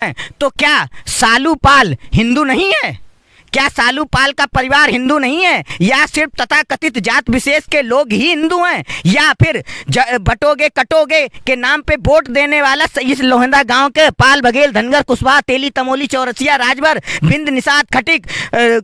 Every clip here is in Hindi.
तो क्या सालू पाल हिंदू नहीं है? क्या सालू पाल का परिवार हिंदू नहीं है? या सिर्फ तथाकथित जात विशेष के लोग ही हिंदू हैं? या फिर बटोगे कटोगे के नाम पे वोट देने वाला इस लोहंदा गांव के पाल बघेल धनगर कुशवाहा तेली तमोली चौरसिया राजभर बिंद निषाद खटिक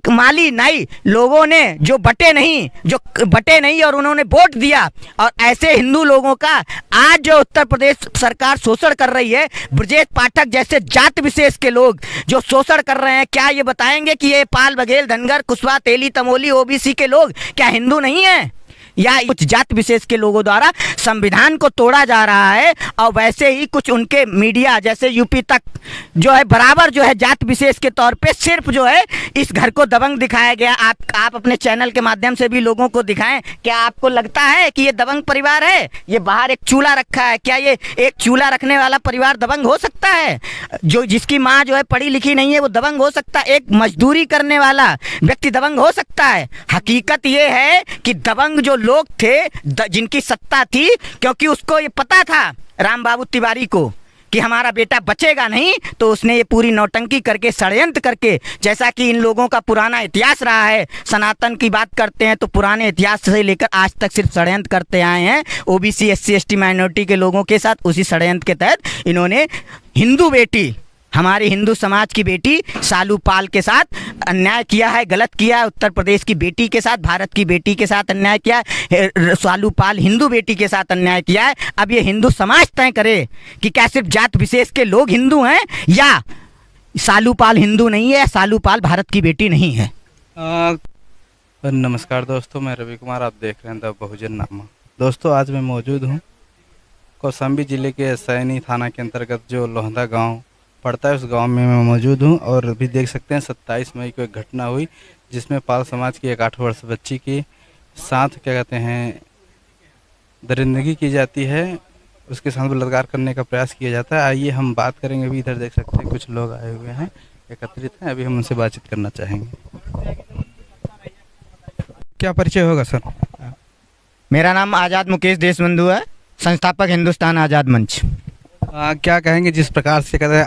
माली नाई लोगों ने जो बटे नहीं और उन्होंने वोट दिया, और ऐसे हिंदू लोगों का आज जो उत्तर प्रदेश सरकार शोषण कर रही है, ब्रजेश पाठक जैसे जात विशेष के लोग जो शोषण कर रहे हैं, क्या ये बताएंगे कि ये पाल बघेल धनगर कुशवाहा तेली तमोली ओबीसी के लोग क्या हिंदू नहीं है? या कुछ जात विशेष के लोगों द्वारा संविधान को तोड़ा जा रहा है, और वैसे ही कुछ उनके मीडिया जैसे यूपी तक जो है बराबर जो है जात विशेष के तौर पे सिर्फ जो है इस घर को दबंग दिखाया गया। आप अपने चैनल के माध्यम से भी लोगों को दिखाएं। क्या आपको लगता है कि ये दबंग परिवार है? ये बाहर एक चूल्हा रखा है, क्या ये एक चूल्हा रखने वाला परिवार दबंग हो सकता है? जो जिसकी माँ जो है पढ़ी लिखी नहीं है वो दबंग हो सकता है? एक मजदूरी करने वाला व्यक्ति दबंग हो सकता है? हकीकत ये है कि दबंग जो लोग थे जिनकी सत्ता थी, क्योंकि उसको ये पता था राम बाबू तिवारी को कि हमारा बेटा बचेगा नहीं, तो उसने ये पूरी नौटंकी करके षड्यंत्र करके, जैसा कि इन लोगों का पुराना इतिहास रहा है, सनातन की बात करते हैं तो पुराने इतिहास से लेकर आज तक सिर्फ षड्यंत्र करते आए हैं ओबीसी एससी एसटी माइनॉरिटी के लोगों के साथ। उसी षड्यंत्र के तहत इन्होंने हिंदू बेटी, हमारी हिंदू समाज की बेटी सालू पाल के साथ अन्याय किया है, गलत किया है। उत्तर प्रदेश की बेटी के साथ, भारत की बेटी के साथ अन्याय किया है। सालू पाल हिंदू बेटी के साथ अन्याय किया है। अब ये हिंदू समाज तय करे कि क्या सिर्फ जात विशेष के लोग हिंदू हैं, या सालू पाल हिंदू नहीं है, सालू पाल भारत की बेटी नहीं है। नमस्कार दोस्तों, मैं रवि कुमार, आप देख रहे हैं द बहुजन नामा। दोस्तों, आज मैं मौजूद हूँ कौशाम्बी जिले के सैनी थाना के अंतर्गत जो लोहंदा गाँव पड़ता है, उस गांव में मैं मौजूद हूं। और अभी देख सकते हैं 27 मई को एक घटना हुई जिसमें पाल समाज की एक 8 वर्ष बच्ची के साथ क्या कहते हैं दरिंदगी की जाती है, उसके साथ बलात्कार करने का प्रयास किया जाता है। आइए हम बात करेंगे। अभी इधर देख सकते हैं कुछ लोग आए हुए हैं, एकत्रित हैं, अभी हम उनसे बातचीत करना चाहेंगे। क्या परिचय होगा सर? मेरा नाम आज़ाद मुकेश देशबंधु है, संस्थापक हिंदुस्तान आज़ाद मंच। क्या कहेंगे जिस प्रकार से कहते हैं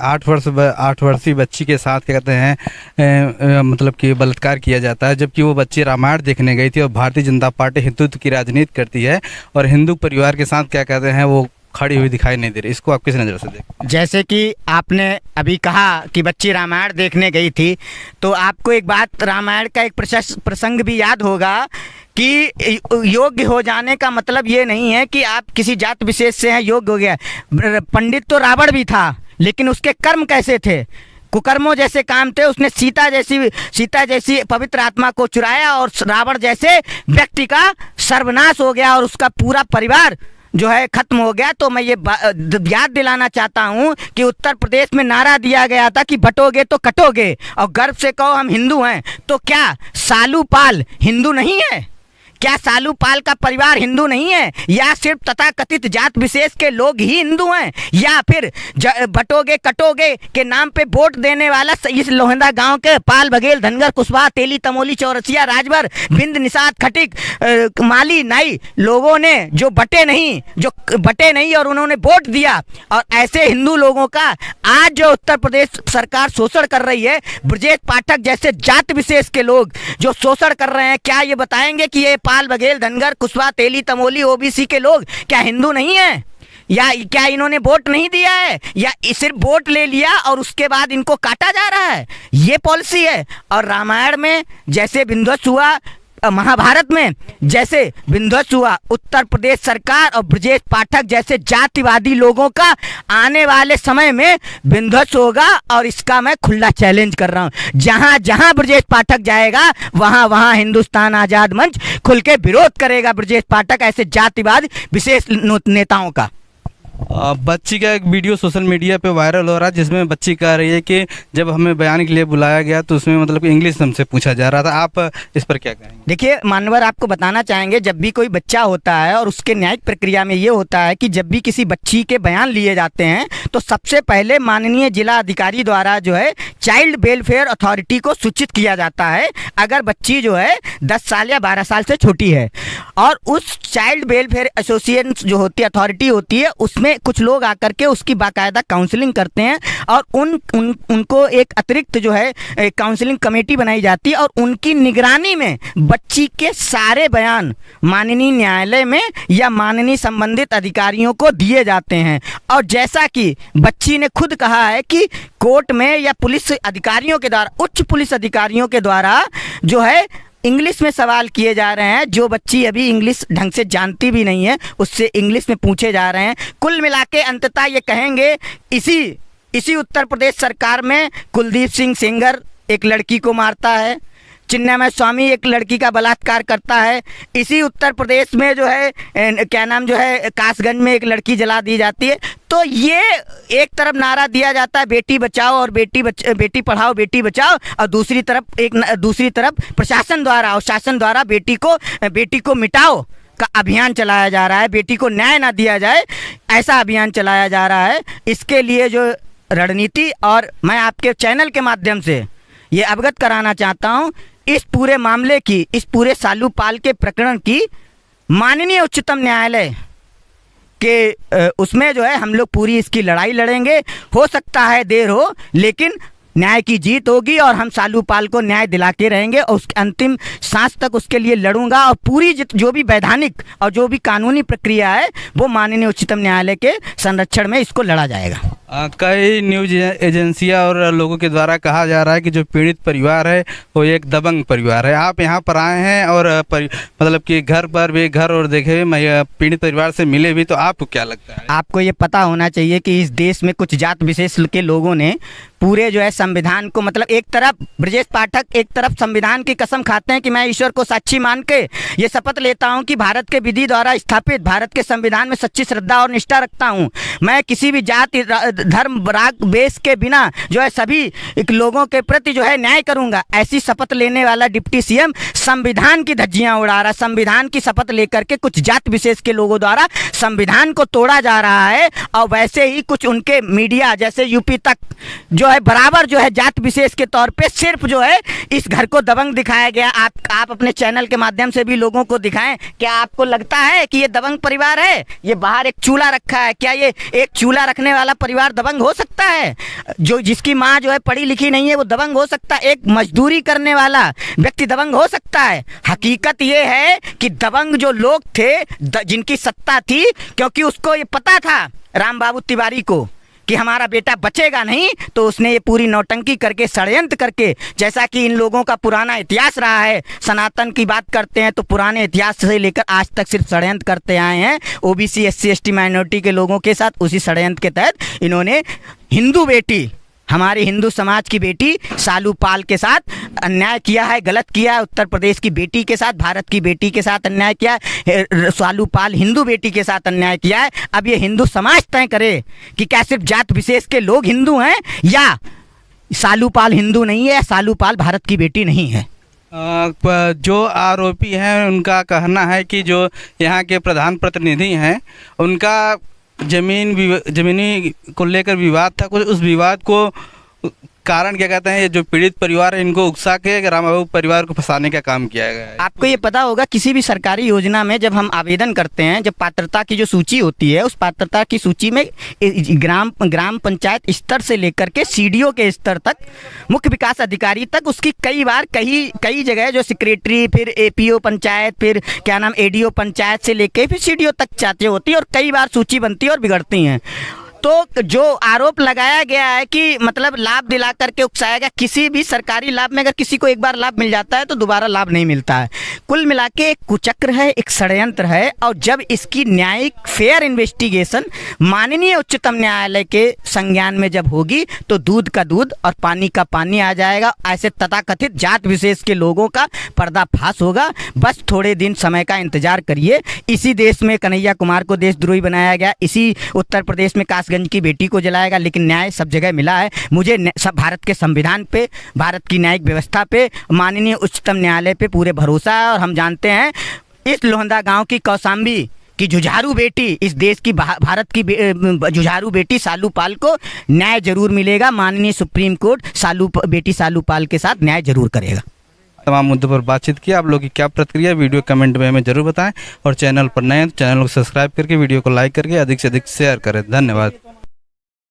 8 वर्षीय बच्ची के साथ क्या कहते हैं मतलब कि बलात्कार किया जाता है, जबकि वो बच्ची रामायण देखने गई थी और भारतीय जनता पार्टी हिंदुत्व की राजनीति करती है और हिंदू परिवार के साथ क्या कहते हैं वो खड़ी हुई दिखाई नहीं दे रही। इसको आप किस नज़र से देखते? जैसे कि आपने अभी कहा कि बच्ची रामायण देखने गई थी, तो आपको एक बात रामायण का एक प्रसंग भी याद होगा कि योग्य हो जाने का मतलब ये नहीं है कि आप किसी जात विशेष से हैं योग्य हो गया। पंडित तो रावण भी था, लेकिन उसके कर्म कैसे थे? कुकर्मों जैसे काम थे। उसने सीता जैसी पवित्र आत्मा को चुराया और रावण जैसे व्यक्ति का सर्वनाश हो गया और उसका पूरा परिवार जो है खत्म हो गया। तो मैं ये याद दिलाना चाहता हूँ कि उत्तर प्रदेश में नारा दिया गया था कि बटोगे तो कटोगे, और गर्व से कहो हम हिंदू हैं। तो क्या सालू पाल हिंदू नहीं है? क्या सालू पाल का परिवार हिंदू नहीं है? या सिर्फ तथाकथित जात विशेष के लोग ही हिंदू हैं? या फिर बटोगे कटोगे के नाम पे वोट देने वाला इस लोहंदा गांव के पाल बघेल धनगर कुशवाहा तेली तमोली चौरसिया राजभर बिंद निषाद खटिक माली नाई लोगों ने जो बटे नहीं और उन्होंने वोट दिया, और ऐसे हिंदू लोगों का आज जो उत्तर प्रदेश सरकार शोषण कर रही है, ब्रजेश पाठक जैसे जात विशेष के लोग जो शोषण कर रहे हैं, क्या ये बताएंगे कि ये पाल बघेल धनगर कुशवाहा तेली तमोली ओबीसी के लोग क्या हिंदू नहीं है? या क्या इन्होंने वोट नहीं दिया है, या सिर्फ वोट ले लिया और उसके बाद इनको काटा जा रहा है? ये पॉलिसी है। और रामायण में जैसे विध्वंस हुआ, महाभारत में जैसे विध्वंस हुआ, उत्तर प्रदेश सरकार और ब्रजेश पाठक जैसे जातिवादी लोगों का आने वाले समय में विध्वंस होगा। और इसका मैं खुला चैलेंज कर रहा हूं। जहां जहां ब्रजेश पाठक जाएगा वहां वहां हिंदुस्तान आजाद मंच खुल के विरोध करेगा ब्रजेश पाठक ऐसे जातिवाद विशेष नेताओं का। बच्ची का एक वीडियो सोशल मीडिया पे वायरल हो रहा है जिसमें बच्ची कह रही है कि जब हमें बयान के लिए बुलाया गया तो उसमें मतलब इंग्लिश हमसे पूछा जा रहा था। आप इस पर क्या कहेंगे? देखिए मानवर, आपको बताना चाहेंगे, जब भी कोई बच्चा होता है और उसके न्यायिक प्रक्रिया में ये होता है कि जब भी किसी बच्ची के बयान लिए जाते हैं तो सबसे पहले माननीय जिला अधिकारी द्वारा जो है चाइल्ड वेलफेयर अथॉरिटी को सूचित किया जाता है अगर बच्ची जो है 10 साल या 12 साल से छोटी है। और उस चाइल्ड वेलफेयर एसोसिएशन जो होती है, अथॉरिटी होती है, उसमें कुछ लोग आकर के उसकी बाकायदा काउंसलिंग करते हैं और उनको एक अतिरिक्त जो है काउंसलिंग कमेटी बनाई जाती है और उनकी निगरानी में बच्ची के सारे बयान माननीय न्यायालय में या माननीय संबंधित अधिकारियों को दिए जाते हैं। और जैसा कि बच्ची ने खुद कहा है कि कोर्ट में या पुलिस अधिकारियों के द्वारा, उच्च पुलिस अधिकारियों के द्वारा जो है इंग्लिश में सवाल किए जा रहे हैं, जो बच्ची अभी इंग्लिश ढंग से जानती भी नहीं है उससे इंग्लिश में पूछे जा रहे हैं। कुल मिला के अंततः ये कहेंगे इसी उत्तर प्रदेश सरकार में कुलदीप सिंह सेंगर एक लड़की को मारता है, चिन्मय स्वामी एक लड़की का बलात्कार करता है, इसी उत्तर प्रदेश में जो है क्या नाम जो है कासगंज में एक लड़की जला दी जाती है। तो ये एक तरफ नारा दिया जाता है बेटी बचाओ और बेटी पढ़ाओ बेटी बचाओ, और दूसरी तरफ प्रशासन द्वारा और शासन द्वारा बेटी को मिटाओ का अभियान चलाया जा रहा है, बेटी को न्याय ना दिया जाए ऐसा अभियान चलाया जा रहा है। इसके लिए जो रणनीति, और मैं आपके चैनल के माध्यम से ये अवगत कराना चाहता हूँ, इस पूरे मामले की, इस पूरे सालू पाल के प्रकरण की माननीय उच्चतम न्यायालय के उसमें जो है हम लोग पूरी इसकी लड़ाई लड़ेंगे। हो सकता है देर हो, लेकिन न्याय की जीत होगी और हम सालू पाल को न्याय दिला के रहेंगे और उसके अंतिम सांस तक उसके लिए लड़ूंगा। और पूरी जो भी वैधानिक और जो भी कानूनी प्रक्रिया है वो माननीय उच्चतम न्यायालय के संरक्षण में इसको लड़ा जाएगा। कई न्यूज एजेंसियां और लोगों के द्वारा कहा जा रहा है कि जो पीड़ित परिवार है वो एक दबंग परिवार है। आप यहाँ पर आए हैं और मतलब कि घर पर भी घर और देखे हुए पीड़ित परिवार से मिले भी, तो आपको क्या लगता है? आपको ये पता होना चाहिए कि इस देश में कुछ जात विशेष के लोगों ने पूरे जो है संविधान को, मतलब एक तरफ ब्रजेश पाठक एक तरफ संविधान की कसम खाते हैं कि मैं ईश्वर को साक्षी मान के ये शपथ लेता हूं कि भारत के विधि द्वारा स्थापित भारत के संविधान में सच्ची श्रद्धा और निष्ठा रखता हूं, मैं किसी भी जाति धर्म राग बेस के बिना जो है सभी लोगों के प्रति जो है न्याय करूंगा, ऐसी शपथ लेने वाला डिप्टी सीएम संविधान की धज्जियां उड़ा रहा, संविधान की शपथ लेकर के कुछ जात विशेष के लोगों द्वारा संविधान को तोड़ा जा रहा है। और वैसे ही कुछ उनके मीडिया जैसे यूपी तक जो है बराबर जो है जात विशेष के तौर पे सिर्फ जो है इस घर को दबंग दिखाया गया। आप अपने चैनल के माध्यम से भी लोगों को दिखाएं, क्या आपको लगता है कि ये दबंग परिवार है? ये बाहर एक चूल्हा रखा है, क्या ये एक चूल्हा रखने वाला परिवार दबंग हो सकता है? जो जिसकी माँ जो है पढ़ी लिखी नहीं है वो दबंग हो सकता है? एक मजदूरी करने वाला व्यक्ति दबंग हो सकता है? हकीकत ये है कि दबंग जो लोग थे जिनकी सत्ता थी, क्योंकि उसको ये पता था राम बाबू तिवारी को कि हमारा बेटा बचेगा नहीं, तो उसने ये पूरी नौटंकी करके षड्यंत्र करके, जैसा कि इन लोगों का पुराना इतिहास रहा है, सनातन की बात करते हैं तो पुराने इतिहास से लेकर आज तक सिर्फ षड्यंत्र करते आए हैं ओबीसी SC ST माइनॉरिटी के लोगों के साथ। उसी षड्यंत्र के तहत इन्होंने हिंदू बेटी, हमारी हिंदू समाज की बेटी सालू पाल के साथ अन्याय किया है, गलत किया है। उत्तर प्रदेश की बेटी के साथ, भारत की बेटी के साथ अन्याय किया है। सालू पाल हिंदू बेटी के साथ अन्याय किया है। अब ये हिंदू समाज तय करे कि क्या सिर्फ जात विशेष के लोग हिंदू हैं या सालू पाल हिंदू नहीं है या सालू पाल भारत की बेटी नहीं है। जो आरोपी हैं उनका कहना है कि जो यहाँ के प्रधान प्रतिनिधि हैं उनका जमीनी को लेकर विवाद था, कुछ उस विवाद को कारण क्या कहते हैं, ये जो पीड़ित परिवार है इनको उकसा के राम बाबू परिवार को फंसाने का काम किया गया है। आपको ये पता होगा किसी भी सरकारी योजना में जब हम आवेदन करते हैं, जब पात्रता की जो सूची होती है, उस पात्रता की सूची में ग्राम पंचायत स्तर से लेकर के CDO के स्तर तक, मुख्य विकास अधिकारी तक, उसकी कई जगह जो सेक्रेटरी, फिर APO पंचायत, फिर क्या नाम ADO पंचायत से लेकर फिर CDO तक चाहते होती है और कई बार सूची बनती है और बिगड़ती हैं। तो जो आरोप लगाया गया है कि मतलब लाभ दिला करके उकसाया गया, किसी भी सरकारी लाभ में अगर किसी को एक बार लाभ मिल जाता है तो दोबारा लाभ नहीं मिलता है। कुल मिला के एक कुचक्र है, एक षड्यंत्र है। और जब इसकी न्यायिक फेयर इन्वेस्टिगेशन माननीय उच्चतम न्यायालय के संज्ञान में जब होगी तो दूध का दूध और पानी का पानी आ जाएगा। ऐसे तथाकथित जात विशेष के लोगों का पर्दाफाश होगा। बस थोड़े दिन समय का इंतजार करिए। इसी देश में कन्हैया कुमार को देशद्रोही बनाया गया, इसी उत्तर प्रदेश में कासगंज की बेटी को जलाएगा, लेकिन न्याय सब जगह मिला है। मुझे सब भारत के संविधान पे, भारत की न्यायिक व्यवस्था पे, माननीय उच्चतम न्यायालय पे पूरे भरोसा है। और हम जानते हैं इस लोहंदा गांव की कौसाम्बी कि जुझारू बेटी, इस देश की भारत की जुझारू बेटी सालू पाल को न्याय जरूर मिलेगा। माननीय सुप्रीम कोर्ट बेटी सालू पाल के साथ न्याय जरूर करेगा। तमाम मुद्दों पर बातचीत की। आप लोगों की क्या प्रतिक्रिया, वीडियो कमेंट में हमें जरूर बताएं और चैनल पर नए हैं तो चैनल को सब्सक्राइब करके वीडियो को लाइक करके अधिक से अधिक शेयर करें। धन्यवाद।